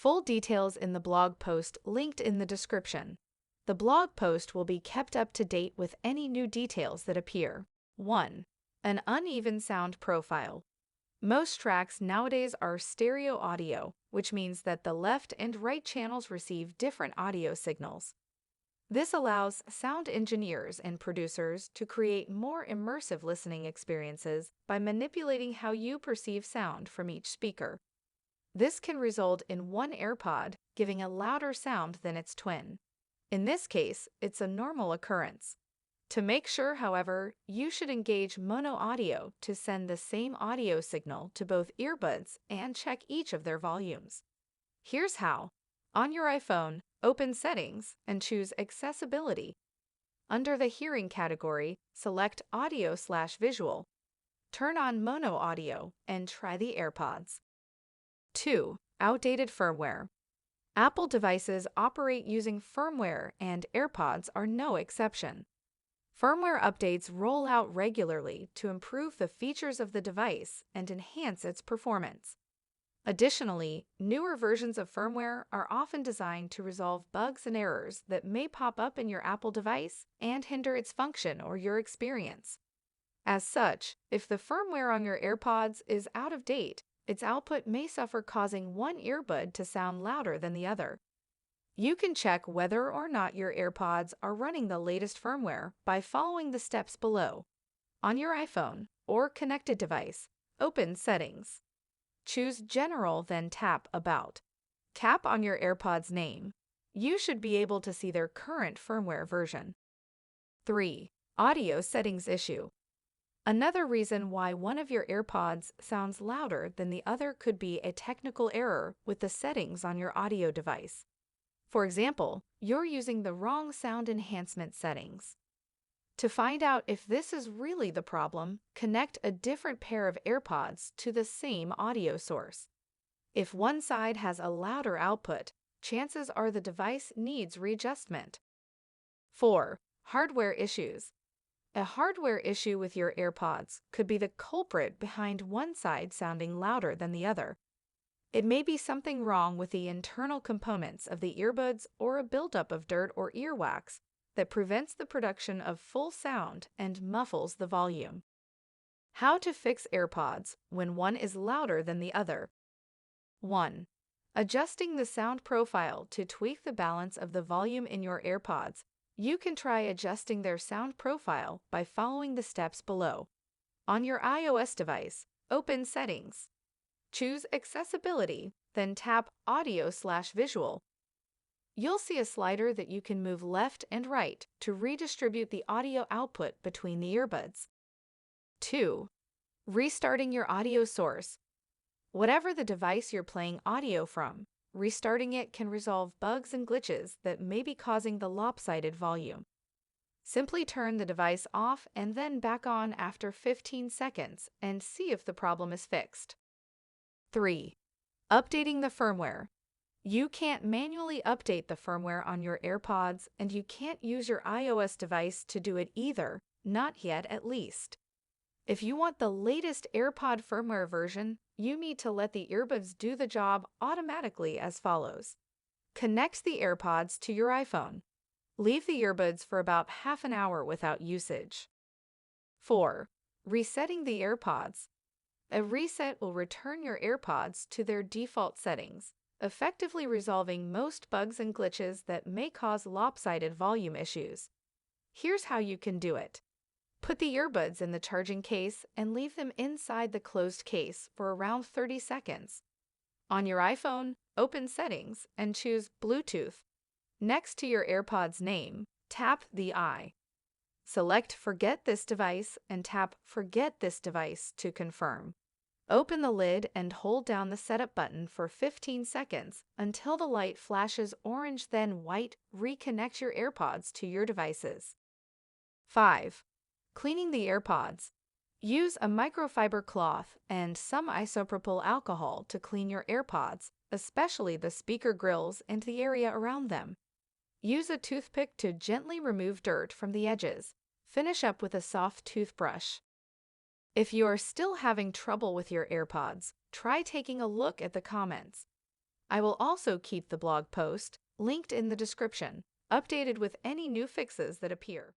Full details in the blog post linked in the description. The blog post will be kept up to date with any new details that appear. 1. An uneven sound profile. Most tracks nowadays are stereo audio, which means that the left and right channels receive different audio signals. This allows sound engineers and producers to create more immersive listening experiences by manipulating how you perceive sound from each speaker. This can result in one AirPod giving a louder sound than its twin. In this case, it's a normal occurrence. To make sure, however, you should engage mono audio to send the same audio signal to both earbuds and check each of their volumes. Here's how. On your iPhone, open Settings and choose Accessibility. Under the Hearing category, select Audio/Visual. Turn on mono audio and try the AirPods. 2. Outdated firmware. Apple devices operate using firmware, and AirPods are no exception. Firmware updates roll out regularly to improve the features of the device and enhance its performance. Additionally, newer versions of firmware are often designed to resolve bugs and errors that may pop up in your Apple device and hinder its function or your experience. As such, if the firmware on your AirPods is out of date, its output may suffer, causing one earbud to sound louder than the other. You can check whether or not your AirPods are running the latest firmware by following the steps below. On your iPhone or connected device, open Settings. Choose General, then tap About. Tap on your AirPods name. You should be able to see their current firmware version. 3. Audio settings issue. Another reason why one of your AirPods sounds louder than the other could be a technical error with the settings on your audio device. For example, you're using the wrong sound enhancement settings. To find out if this is really the problem, connect a different pair of AirPods to the same audio source. If one side has a louder output, chances are the device needs readjustment. 4. Hardware issues. A hardware issue with your AirPods could be the culprit behind one side sounding louder than the other. It may be something wrong with the internal components of the earbuds or a buildup of dirt or earwax that prevents the production of full sound and muffles the volume. How to fix AirPods when one is louder than the other. 1. Adjusting the sound profile to tweak the balance of the volume in your AirPods. You can try adjusting their sound profile by following the steps below. On your iOS device, open Settings. Choose Accessibility, then tap Audio/Visual. You'll see a slider that you can move left and right to redistribute the audio output between the earbuds. 2. Restarting your audio source. Whatever the device you're playing audio from, restarting it can resolve bugs and glitches that may be causing the lopsided volume. Simply turn the device off and then back on after 15 seconds and see if the problem is fixed. 3. Updating the firmware. You can't manually update the firmware on your AirPods, and you can't use your iOS device to do it either, not yet at least. If you want the latest AirPod firmware version, you need to let the earbuds do the job automatically as follows. Connect the AirPods to your iPhone. Leave the earbuds for about half an hour without usage. 4. Resetting the AirPods. A reset will return your AirPods to their default settings, effectively resolving most bugs and glitches that may cause lopsided volume issues. Here's how you can do it. Put the earbuds in the charging case and leave them inside the closed case for around 30 seconds. On your iPhone, open Settings and choose Bluetooth. Next to your AirPods name, tap the I. Select Forget this device and tap Forget this device to confirm. Open the lid and hold down the setup button for 15 seconds until the light flashes orange, then white. Reconnect your AirPods to your devices. 5. Cleaning the AirPods. Use a microfiber cloth and some isopropyl alcohol to clean your AirPods, especially the speaker grills and the area around them. Use a toothpick to gently remove dirt from the edges. Finish up with a soft toothbrush. If you are still having trouble with your AirPods, try taking a look at the comments. I will also keep the blog post, linked in the description, updated with any new fixes that appear.